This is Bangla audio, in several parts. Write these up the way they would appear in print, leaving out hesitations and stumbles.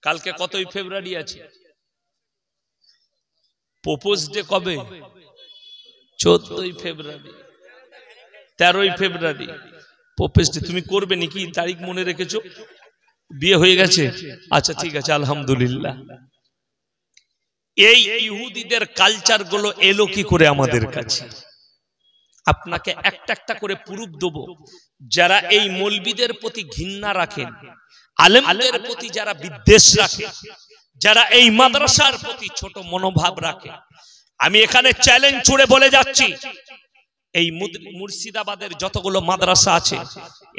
কালকে কতই ফেব্রুয়ারি আছে? প্রপোজ ডে কবে? 14ই ফেব্রুয়ারি, 13ই ফেব্রুয়ারি প্রপোজ ডে। তুমি করবে নাকি? তারিখ মনে রেখেছো? বিয়ে হয়ে গেছে? আচ্ছা ঠিক আছে, আলহামদুলিল্লাহ। এই ইহুদিদের কালচার গুলো এলো কি করে আমাদের কাছে? আপনাকে একটা একটা করে প্রুফ দেব। যারা এই মৌলবীদের প্রতি ঘৃণা রাখেন, আলেমদের প্রতি যারা বিদ্বেষ রাখে, যারা এই মাদ্রাসার প্রতি ছোট মনোভাব রাখে, আমি এখানে চ্যালেঞ্জ ছুড়ে বলে যাচ্ছি, এই মুর্শিদাবাদের যতগুলো মাদ্রাসা আছে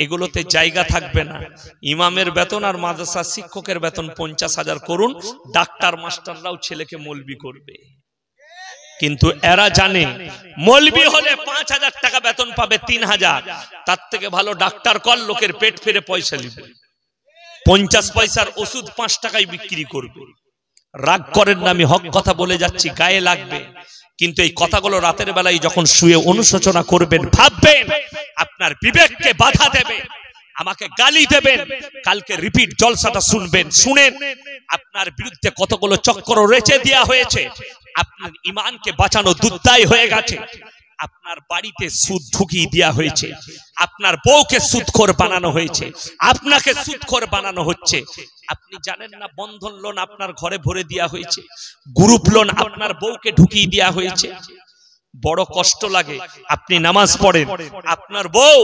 এগুলোতে জায়গা থাকবে না। ইমামের বেতন আর মাদ্রাসা শিক্ষকের বেতন 50,000 করুন, ডাক্তার মাস্টাররাও ছেলেকে মৌলবি করবে। কিন্তু এরা জানে মৌলবি হলে 5,000 টাকা বেতন পাবে, 3,000, তার থেকে ভালো ডাক্তার কর, লোকের পেট ফেরে পয়সা নিবে। 50 পয়সার ওষুধ 5 টাকায় বিক্রি করবে। রাগ করেন না, আমি হক কথা বলে যাচ্ছি, গায়ে লাগবে, কিন্তু এই কথাগুলো রাতের বেলায় যখন শুয়ে অনুশোচনা করবেন, ভাববেন, আপনার বিবেককে বাধা দেবে, আমাকে গালি দেবেন, কালকে রিপিট জলসাটা শুনবেন, শুনেন আপনার বিরুদ্ধে কতগুলো চক্র রেচে দেওয়া হয়েছে। আপনার ঈমানকে বাঁচানো দুর্দায় হয়ে গেছে। আপনার বাড়িতে সুদ ঢুকিয়ে দেওয়া হয়েছে, আপনার বউকে সুদখোর বানানো হয়েছে, আপনাকে সুদখোর বানানো হচ্ছে। আপনি জানেন না বন্ধন লোন আপনার ঘরে ভরে দেওয়া হয়েছে, গ্রুপ লোন আপনার বউকে ঢুকিয়ে দেওয়া হয়েছে। বড় কষ্ট লাগে, আপনি নামাজ পড়েন, আপনার বউ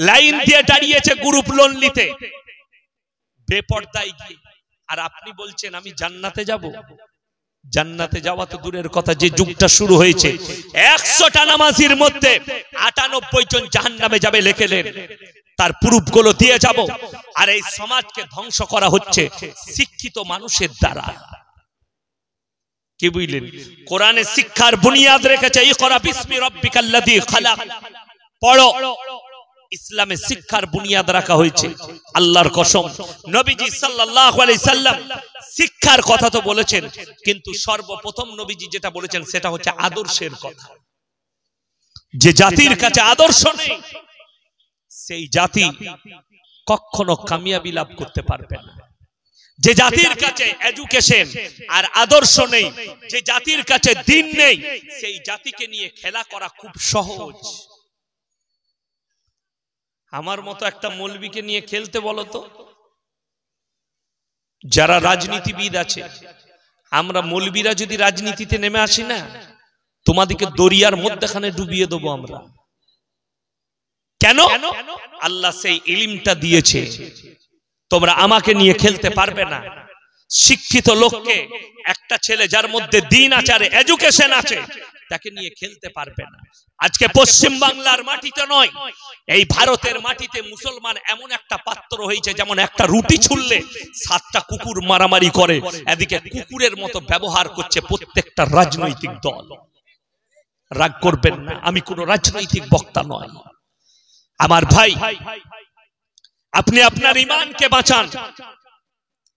লাইন দিয়ে দাঁড়িয়েছে গ্রুপ লোন নিতে, বেপরদায় গিয়ে, আর আপনি বলছেন আমি জান্নাতে যাব। জান্নাতে যাওয়া তো দূরের কথা, যে যুগটা শুরু হয়েছে 100টা নামাজির মধ্যে 98 জন জাহান্নামে যাবে লেখেলেন, তার প্রুফগুলো দিয়ে যাব। আর এই সমাজকে ধ্বংস করা হচ্ছে শিক্ষিত মানুষের দ্বারা। কি বুঝলেন? কোরআনে শিক্ষার বুনিয়াদ রেখেছে, ইকরা বিসমি রাব্বিকাল্লাযী খালাক, পড়ো। ইসলামে শিক্ষার বুনিয়াদ রাখা হয়েছে। আল্লাহর কসম, নবীজি সাল্লাল্লাহু আলাইহি সাল্লাম শিক্ষার কথা তো বলেছেন, কিন্তু সর্বপ্রথম নবীজি যেটা বলেছেন সেটা হচ্ছে আদর্শের কথা। যে জাতির কাছে আদর্শ নেই, সেই জাতি কখনো কামিয়াবি লাভ করতে পারবে না। যে জাতির কাছে এডুকেশন আর আদর্শ নেই, যে জাতির কাছে দ্বীন নেই, সেই জাতিকে নিয়ে খেলা করা খুব সহজ। আমার মতো একটা মৌলবীকে নিয়ে খেলতে বলো তো। যারা রাজনীতিবিদ আছে, আমরা মৌলবীরা যদি রাজনীতিতে নেমে আসি না, তোমাদেরকে দরিয়ার মধ্যখানে ডুবিয়ে দেবো আমরা। কেন? আল্লাহ সেই ইলমটা দিয়েছে, তোমরা আমাকে নিয়ে খেলতে পারবে না। শিক্ষিত লোককে, একটা ছেলে যার মধ্যে দ্বীন আছে আর এডুকেশন আছে, তাকে নিয়ে খেলতে পারবে না। আজকে পশ্চিম বাংলার মাটিতে নয়, এই ভারতের মাটিতে মুসলমান এমন একটা পাত্র হয়েছে, যেমন একটা রুটি ছুললে 7টা কুকুর মারামারি করে, এদিকে কুকুরের মতো ব্যবহার করছে প্রত্যেকটা রাজনৈতিক দল। রাগ করবেন না, আমি কোন রাজনৈতিক বক্তা নয়। আমার ভাই, আপনি আপনার ঈমানকে বাঁচান,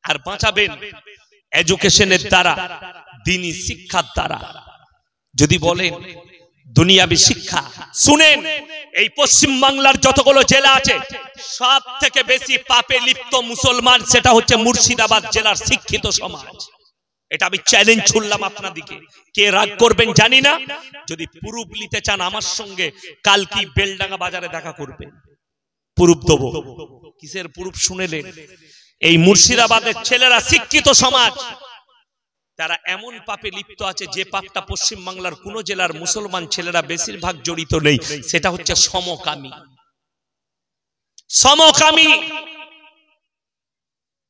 আর বাঁচাবেন এডুকেশনের দ্বারা, দ্বীনি শিক্ষার দ্বারা। যদি বলেন দুনিয়াবি শিক্ষা, শুনেন, এই পশ্চিম বাংলার যতগুলো জেলা আছে সব থেকে বেশি পাপে লিপ্ত মুসলমান, সেটা হচ্ছে মুর্শিদাবাদ জেলার শিক্ষিত সমাজ। এটা আমি চ্যালেঞ্জ ছুড়লাম আপনাদিকে। কে রাগ করবেন জানি না। যদি প্রুফ নিতে চান আমার সঙ্গে কাল কি বেলডাঙ্গা বাজারে দেখা করবেন, প্রুফ দেবো। কিসের প্রুফ শুনেলেন? এই মুর্শিদাবাদের ছেলেরা শিক্ষিত সমাজ, তারা এমন পাপে লিপ্ত আছে যে পাপটা পশ্চিম বাংলার কোন জেলার মুসলমান ছেলেরা বেশিরভাগ জড়িত নেই, সেটা হচ্ছে সমকামী। সমকামী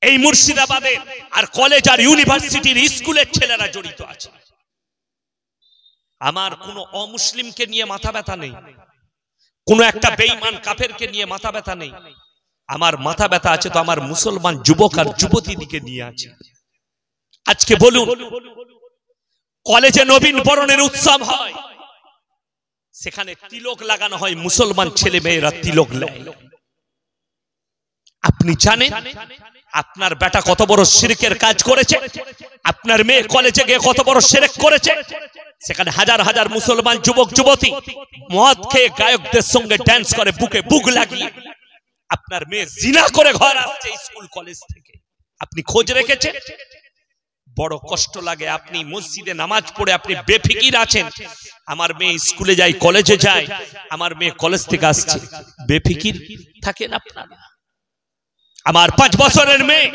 এই মুর্শিদাবাদে আর কলেজ আর ইউনিভার্সিটির স্কুলের ছেলেরা জড়িত আছে। আমার কোন অমুসলিমকে নিয়ে মাথা ব্যথা নেই, কোন একটা বেঈমান কাফেরকে নিয়ে মাথা ব্যথা নেই। আমার মাথা ব্যথা আছে তো আমার মুসলমান যুবক আর যুবতীদিকে নিয়ে আছে। আজকে বলুন, কলেজে নবীন বরণের উৎসব হয়, সেখানে তিলক লাগানো হয়, মুসলমান ছেলে মেয়েরা তিলক লাগায়। আপনি জানেন আপনার বেটা কত বড় শিরকের কাজ করেছে? আপনার মেয়ে কলেজে গিয়ে কত বড় শিরক করেছে? সেখানে হাজার হাজার মুসলমান যুবক যুবতী মদ খেয়ে গায়কদের সঙ্গে ড্যান্স করে, বুকে বুক লাগিয়ে। আপনার মেয়ে জিনা করে ঘর আসছে স্কুল কলেজ থেকে, আপনি খোঁজ রেখেছেন? বড় কষ্ট লাগে। আপনি মসজিদে নামাজ পড়ে আপনি বেফিকির আছেন, আমার মেয়ে স্কুলে যায়, কলেজে যায়, আমার মেয়ে কলেজ থেকে আসছে, বেফিকির থাকেন আপনারা। আমার 5 বছরের মেয়ে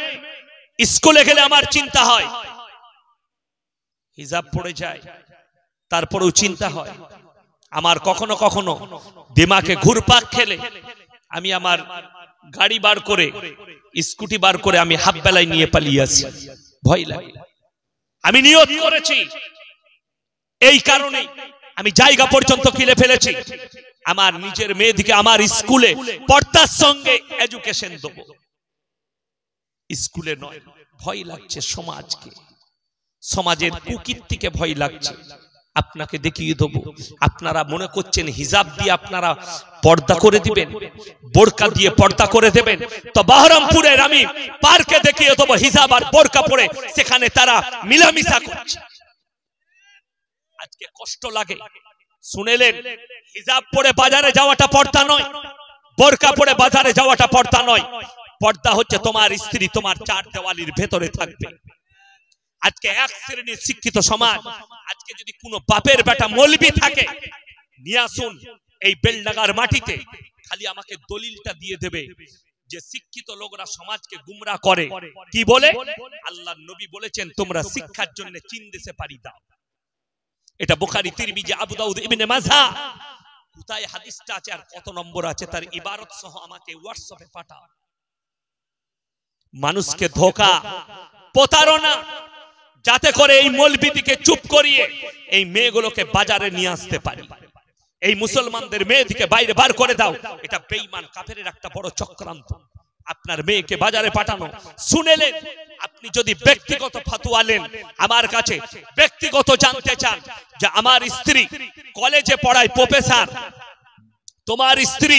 স্কুলে গেলে আমার চিন্তা হয়, হিজাব পড়ে যায়, তারপরেও চিন্তা হয়। আমার কখনো কখনো দিমাগে ঘুরপাক খেলে আমি আমার গাড়ি বার করে, স্কুটি বার করে আমি হাফ বেলায় নিয়ে পালিয়ে আসি, ভয় লাগে। আমি নিয়ত করেছি, এই কারণে আমি জায়গা পর্যন্ত কিনে ফেলেছি, আমার নিজের মেয়েদিকে আমার স্কুলে পর্দার সঙ্গে এডুকেশন দেব, স্কুলে নয়। ভয় লাগছে সমাজকে, সমাজের কুকীর্তিকে ভয় লাগছে। আপনাকে দেখিয়ে দেব, আপনারা মনে করছেন হিজাব দিয়ে আপনারা পর্দা করে দিবেন, বোরকা দিয়ে পর্দা করে দেবেন, তো বহরমপুরের আমি পার্কে দেখিয়ে দেব হিজাব আর বোরকা পরে সেখানে তারা মিলামিশা করছে। আজকে কষ্ট লাগে, শুনেলেন হিজাব পরে বাজারে যাওয়াটা পর্দা নয়, বোরকা পরে বাজারে যাওয়াটা পর্দা নয়। পর্দা হচ্ছে তোমার স্ত্রী তোমার 4 দেওয়ালির ভেতরে থাকবে। আজকে এক শ্রেণীর শিক্ষিত সমাজ, আজকে যদি কোনো বাপের বেটা মৌলবি থাকে, নিয়ে আসুন এই বেলডাঙ্গার মাটিতে, খালি আমাকে দলিলটা দিয়ে দেবে যে শিক্ষিত লোকরা সমাজকে গুমরা করে। কি বলে? আল্লাহর নবী বলেছেন তোমরা শিক্ষার জন্য চীন দেশে পাড়ি দাও। এটা বুখারী, তিরমিজি, আবু দাউদ, ইবনে মাজাহ। কোথায় হাদিসটা আছে আর কত নম্বর আছে তার ইবারত সহ আমাকে হোয়াটসঅ্যাপে পাঠাও। মানুষকে ধোঁকা, প্রতারণা, যাতে করে এই মৌলবিদিকে চুপ করিয়ে এই মেয়েগুলোকে বাজারে নিয়ে আসতে পারি। এই মুসলমানদের মেয়েদিকে বাইরে বার করে দাও, এটা বেঈমান কাফেরের একটা বড় চক্রান্ত। আপনার মেয়েকে বাজারে পাঠানো। শুনেলেন, আপনি যদি ব্যক্তিগত ফতোয়া নেন আমার কাছে, ব্যক্তিগত জানতে চান যে আমার স্ত্রী কলেজে পড়ায় প্রফেসর, তোমার স্ত্রী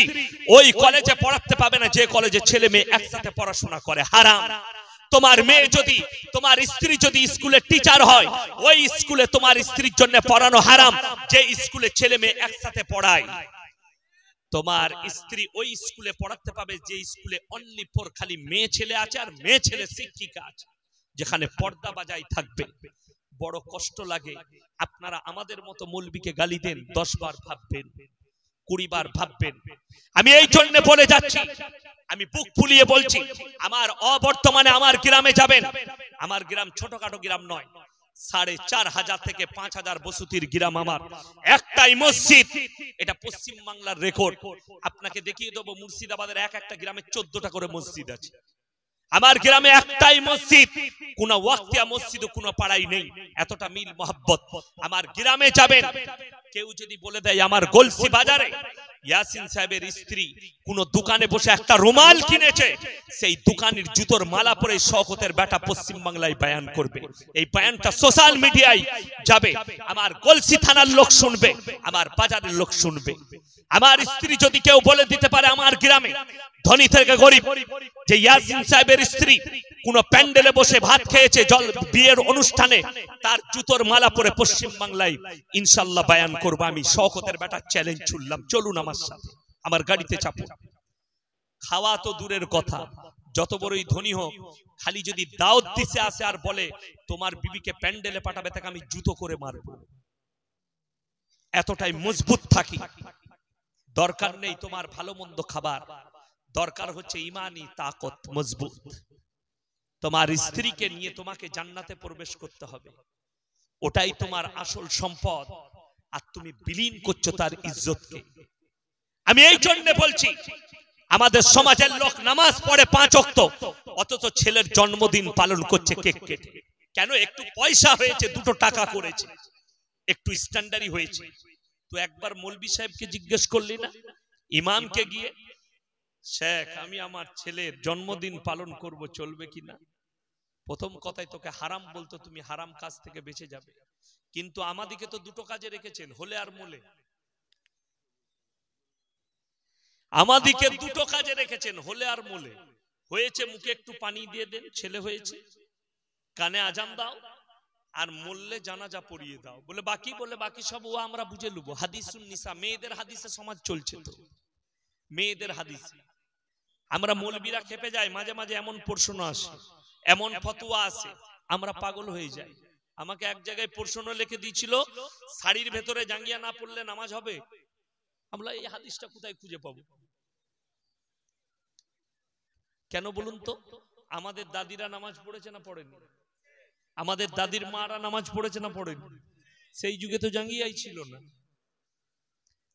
ওই কলেজে পড়াতে পাবে না যে কলেজে ছেলে মেয়ে একসাথে পড়াশোনা করে, হারাম। তোমার মেয়ে যদি, তোমার স্ত্রী যদি স্কুলে টিচার হয়, ওই স্কুলে তোমার স্ত্রীর জন্য পড়ানো হারাম যে স্কুলে ছেলে মেয়ে একসাথে পড়ায়। তোমার স্ত্রী ওই স্কুলে পড়াতে পাবে যে স্কুলে অনলি ফর খালি মেয়ে ছেলে আছে আর মেয়ে ছেলে শিক্ষিকা আছে, যেখানে পর্দা বাজাই থাকবে। বড় কষ্ট লাগে। আপনারা আমাদের মতো মৌলবীকে গালি দেন, 10 বার ভাববেন, 20 বার ভাববেন। আমি এই জন্য বলে যাচ্ছি, আমি বুক ফুলিয়ে বলছি, আমার অবর্তমানে আমার গ্রামে যাবেন, আমার গ্রাম ছোটখাটো গ্রাম নয়, 4,500 থেকে 5,000 বসতির গ্রাম আমার, একটাই মসজিদ। এটা পশ্চিম বাংলার রেকর্ড। আপনাকে দেখিয়ে দেবো মুর্শিদাবাদের একটা গ্রামে 14টা করে মসজিদ আছে। আমার গ্রামে একটাই মসজিদ, কোন ওয়াক্তিয়া মসজিদ কোন পাড়াই নেই। এতটা মিল মোহাব্বত। আমার গ্রামে যাবেন, কেউ যদি বলে দেয় আমার গলসি বাজারে ইয়াসিন সাহেবের স্ত্রী কোন দোকানে বসে একটা রুমাল কিনেছে, সেই দোকানের জুতোর মালা পরে শওকতের বেটা পশ্চিম বাংলায় বয়ান করবে। এই বয়ানটা সোশ্যাল মিডিয়ায় যাবে, আমার গলসি থানার লোক শুনবে, আমার বাজারের লোক শুনবে। আমার স্ত্রী যদি কেউ বলে দিতে পারে আমার গ্রামে ধনী থেকে গরিব যে ইয়াসিন সাহেবের স্ত্রী কোন প্যান্ডেলে বসে ভাত খেয়েছে জল বিয়ের অনুষ্ঠানে, তার জুতোর মালা পরে পশ্চিম বাংলায় ইনশাআল্লাহ বয়ান করব। আমি শওকতের বেটা চ্যালেঞ্জ ছুড়লাম, চলুন আমার সাথে, আমার গাড়িতে চাপুন। খাওয়া তো দূরের কথা, যত বড়ই ধনী হোক, খালি যদি দাওয়াত দিতে আসে আর বলে তোমার বিবিকে প্যান্ডেলে পাঠাবে, তাকে আমি জুতো করে মারব। এতটাই মজবুত থাকি। দরকার নেই তোমার ভালো মন্দ খাবার, দরকার হচ্ছে ইমানি তাকত মজবুত। তোমার স্ত্রীকে নিয়ে তোমাকে জান্নাতে প্রবেশ করতে হবে, ওটাই তোমার আসল সম্পদ। আর তুমি বিলীন করছো তার ইজ্জতকে। আমি এই জন্য বলছি, আমাদের সমাজের লোক নামাজ পড়ে 5 ওয়াক্ত, অথচ ছেলের জন্মদিন পালন করছে কেক কেটে। কেন? একটু পয়সা হয়েছে, 2 টাকা করেছে, একটু স্ট্যান্ডার্ডই হয়েছে। তো একবার মৌলবি সাহেবকে জিজ্ঞেস করলি না, ইমামকে গিয়ে, শেখ আমি আমার ছেলের জন্মদিন পালন করব, চলবে কিনা? প্রথম কথাই তোকে হারাম বলতো, তুমি হারাম কাজ থেকে বেঁচে যাবে। কিন্তু আমাদিকে তো 2 কাজে রেখেছেন, হলে আর মোলে। আমাদিকে 2 কাজে রেখেছেন, হলে আর মোলে। হয়েছে মুখে একটু পানি দিয়ে দেন, ছেলে হয়েছে, কানে আজান দাও, আর মোল্লে জানাজা পড়িয়ে দাও। বলে বাকি, বলে বাকি সব ও আমরা বুঝে লুবো। হাদিসুন নিসা, মেয়েদের হাদিসে সমাজ চলছে তো, মেয়েদের হাদিসে। আমরা মৌলবীরা খেপে যাই, মাঝে মাঝে এমন প্রশ্ন আসে, এমন ফতোয়া আছে আমরা পাগল হয়ে যাই। আমাকে এক জায়গায় প্রশ্ন লিখে দিয়েছিল, শাড়ির ভেতরে জাঙ্গিয়া না পড়লে নামাজ হবে। আমরা এই হাদিসটা কোথায় খুঁজে পাবো? কেন বলুন তো? আমাদের দাদিরা নামাজ পড়েছে না পড়েনি? আমাদের দাদির মারা নামাজ পড়েছে না পড়েনি? সেই যুগে তো জাঙ্গিয়াই ছিল না,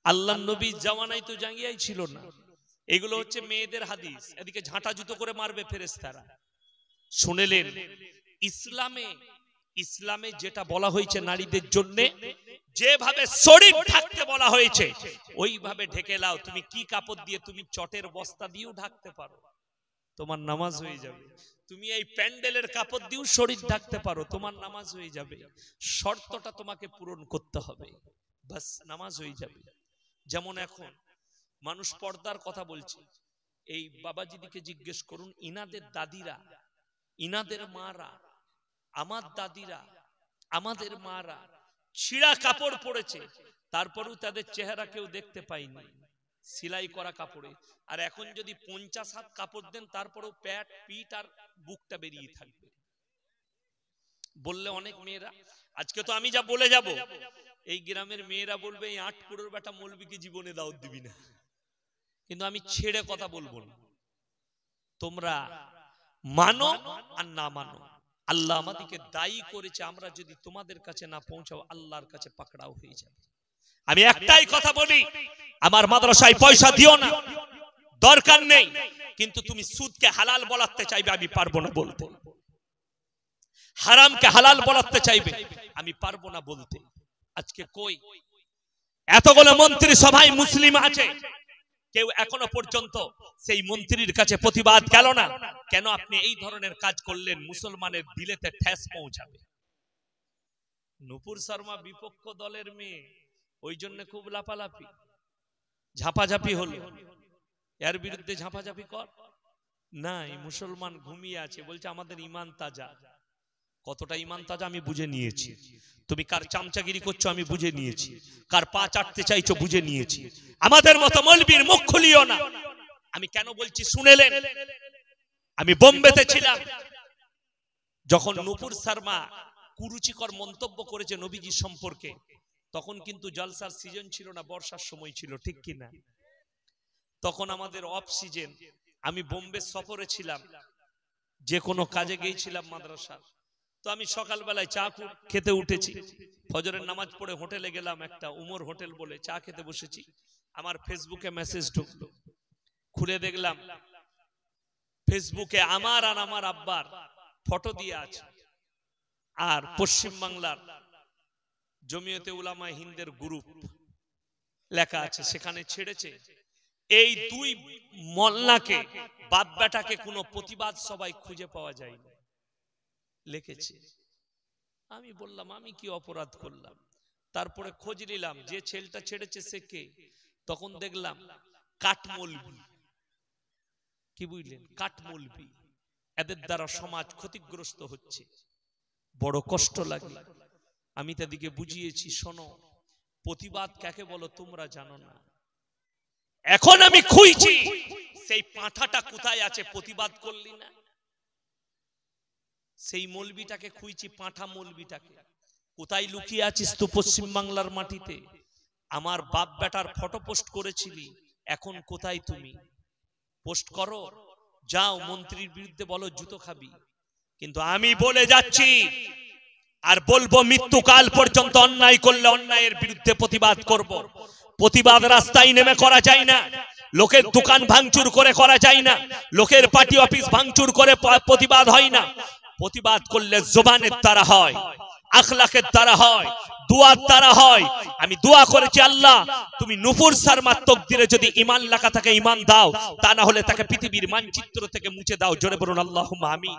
আল্লাহর নবীর জামানায় তো জাঙ্গিয়াই ছিল না। এগুলো হচ্ছে মেয়েদের হাদিস, এদিকে ঝাঁটা জুতো করে মারবে ফেরেশতারা। শুনেলেন ইসলামে যেটা বলা হয়েছে নারীদের জন্য, যেভাবে শরীর ঢাকতে বলা হয়েছে ওইভাবে ঢেকে নাও। তুমি কি কাপড় দিয়ে? তুমি চটের বস্তা দিয়েও ঢাকতে পারো, তোমার নামাজ হয়ে যাবে। তুমি এই প্যান্ডেলের কাপড় দিয়েও শরীর ঢাকতে পারো, তোমার নামাজ হয়ে যাবে। শর্তটা তোমাকে পূরণ করতে হবে, বাস নামাজ হয়ে যাবে। যেমন এখন মানুষ পর্দার কথা বলছে, এই বাবাজিদিকে জিজ্ঞেস করুন, ইনাদের দাদিরা, ইনাদের মারা, আমার দাদিরা, আমাদের মারা ছিঁড়া কাপড় পরেছে, তারপরেও তাদের চেহারা কেউ দেখতে পায়নি, সেলাই করা কাপড়ে। আর এখন যদি 50 হাত কাপড় দেন তারপরেও পেট, পিঠ আর বুকটা বেরিয়ে থাকবে। বললে অনেক মেয়েরা, আজকে তো আমি যা বলে যাব, এই গ্রামের মেয়েরা বলবে এই 8 কুড়োর বেটা মৌলবীকে জীবনে দাওয়াত দিবি না। কিন্তু আমি ছেড়ে কথা বলবো না, তোমরা মানো আর না মানো, আল্লাহ আমাদেরকে দায়ী করেছে। আমরা যদি তোমাদের কাছে না পৌঁছাও, আল্লাহর কাছে পাকড়াও হয়ে যাবে। আমি একটাই কথা বলি, আমার মাদ্রাসায় পয়সা দিও না, দরকার নেই, কিন্তু তুমি সুদকে হালাল বলাতে চাইবে, আমি পারবো না বলতে। হারামকে হালাল বলাতে চাইবে, আমি পারবো না বলতে। আজকে কই এতগুলো মন্ত্রী সভায় মুসলিম আছে, কেউ এখনো পর্যন্ত সেই মন্ত্রীর কাছে প্রতিবাদ গেল না। কেন আপনি এই ধরনের কাজ করলেন? মুসলমানের দিলেতে ঠেস পৌঁছাবে। নূপুর শর্মা বিপক্ষ দলের মেয়ে, ওই জন্য খুব লাপালাপি ঝাপাঝাপি হলো। এর বিরুদ্ধে ঝাপাঝাপি কর না, এই মুসলমান ঘুমিয়ে আছে, বলছে আমাদের ইমান তাজা। কতটা ইমান তাজা আমি বুঝে নিয়েছি। তুমি কার চামচাগিরি করছো আমি বুঝে নিয়েছি, কার পা চাটতে চাইছো বুঝে নিয়েছি। আমাদের মতো মৌলবীর মুখ খুলিও না। আমি কেন বলছি শুনেলেন? আমি বোম্বেতে ছিলাম, যখন নূপুর শর্মা কুরুচিকর মন্তব্য করেছে নবীজি সম্পর্কে, তখন কিন্তু জলসার সিজন ছিল না, বর্ষার সময় ছিল, ঠিক কিনা? তখন আমাদের অফ সিজন। আমি বোম্বে সফরে ছিলাম, যে কোনো কাজে গিয়েছিলাম মাদ্রাসা। তো আমি সকালবেলায় চা খেতে উঠেছি, ফজরের নামাজ পড়ে হোটেলে গেলাম, একটা উমর হোটেল বলে, চা খেতে বসেছি। আমার ফেসবুকে মেসেজ ঢুকলো, খুলে দেখলাম ফেসবুকে আমার আর আমার আব্বার ফটো দিয়ে আছে, আর পশ্চিম বাংলার জমিয়তে উলামা হিন্দের গ্রুপ লেখা আছে। সেখানে ছেড়েছে এই দুই মোল্লাকে, বাপ বেটাকে কোনো প্রতিবাদ সবাই খুঁজে পাওয়া যায় না, লিখেছে। আমি বললাম আমি কি অপরাধ করলাম? তারপরে খোঁজ নিলাম যে ছেলেটা ছেড়েছে সে কে। তখন দেখলাম কাঠমৌলবি। কি বুঝলেন? কাঠমৌলবি। এদের দ্বারা সমাজ ক্ষতিগ্রস্ত হচ্ছে, বড় কষ্ট লাগে। আমি তাদেরকে বুঝিয়েছি, শোনো, প্রতিবাদ কাকে বলো তোমরা জানো না। এখন আমি খুঁজছি সেই পাঁঠাটা কোথায় আছে, প্রতিবাদ করলি না। সেই মৌলবিটাকে খুঁজছি, পাঁঠা মৌলবিটাকে। কোথায় লুকিয়ে আছিস তো পশ্চিম বাংলার মাটিতে? আমার বাপ বেটার ফটো পোস্ট করেছিলি, এখন কোথায় তুমি? পোস্ট করো, যাও মন্ত্রীর বিরুদ্ধে বলো জুতো খাবি। কিন্তু আমি বলে যাচ্ছি আর বলবো, মৃত্যুকাল পর্যন্ত অন্যায় করলে অন্যায়ের বিরুদ্ধে প্রতিবাদ করব। প্রতিবাদ রাস্তায় নেমে করা যায় না, লোকের দোকান ভাঙচুর করে করা যায় না, লোকের পার্টি অফিস ভাঙচুর করে প্রতিবাদ হয় না। প্রতিবাদ করলে জবানের দ্বারা হয়, আখলাকের দ্বারা হয়, দুয়ার দ্বারা হয়। আমি দোয়া করেছি, আল্লাহ তুমি নূপুর শর্মার তকদিরে যদি ঈমান লেখা থাকে ঈমান দাও, তা না হলে তাকে পৃথিবীর মানচিত্র থেকে মুছে দাও। জোরে বলুন আল্লাহুম্মা আমিন।